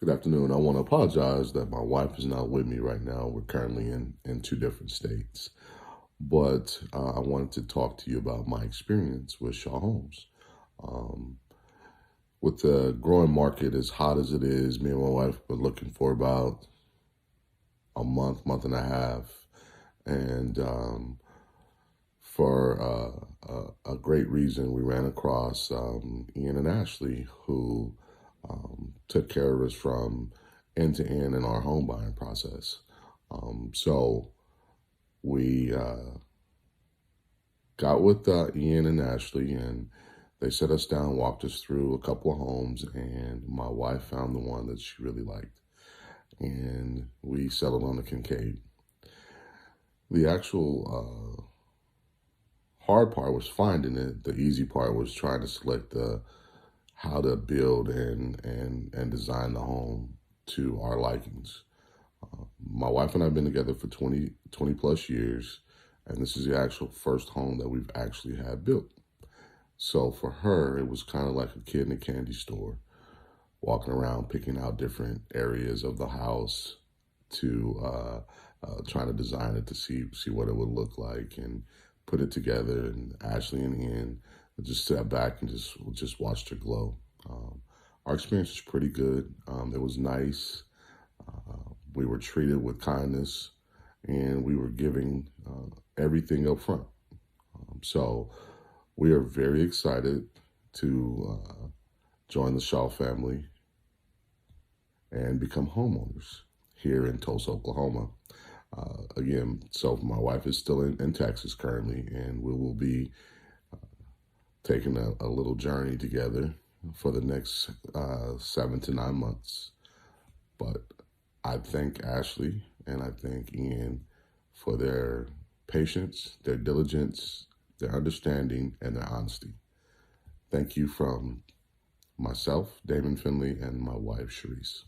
Good afternoon. I want to apologize that my wife is not with me right now. We're currently in two different states. But I wanted to talk to you about my experience with Shaw Homes. Um, with the growing market as hot as it is, me and my wife were looking for about a month and a half. And for a great reason, we ran across Ian and Ashley, who took care of us from end to end in our home buying process. So we got with Ian and Ashley, and they set us down, walked us through a couple of homes, and my wife found the one that she really liked, and we settled on the Kincaid. The actual hard part was finding it. The easy part was trying to select the how to build and design the home to our likings. My wife and I have been together for 20 plus years, and this is the actual first home that we've actually had built. So for her, it was kind of like a kid in a candy store, walking around picking out different areas of the house to trying to design it to see what it would look like and put it together. And Ashley and Ian just sat back and just watched her glow. Our experience was pretty good. It was nice. We were treated with kindness, and we were giving everything up front. So we are very excited to join the Shaw family and become homeowners here in Tulsa, Oklahoma. Again, so my wife is still in Texas currently, and we will be taking a little journey together for the next 7 to 9 months. But I thank Ashley and I thank Ian for their patience, their diligence, their understanding, and their honesty. Thank you from myself, Damon Finley, and my wife, Sharice.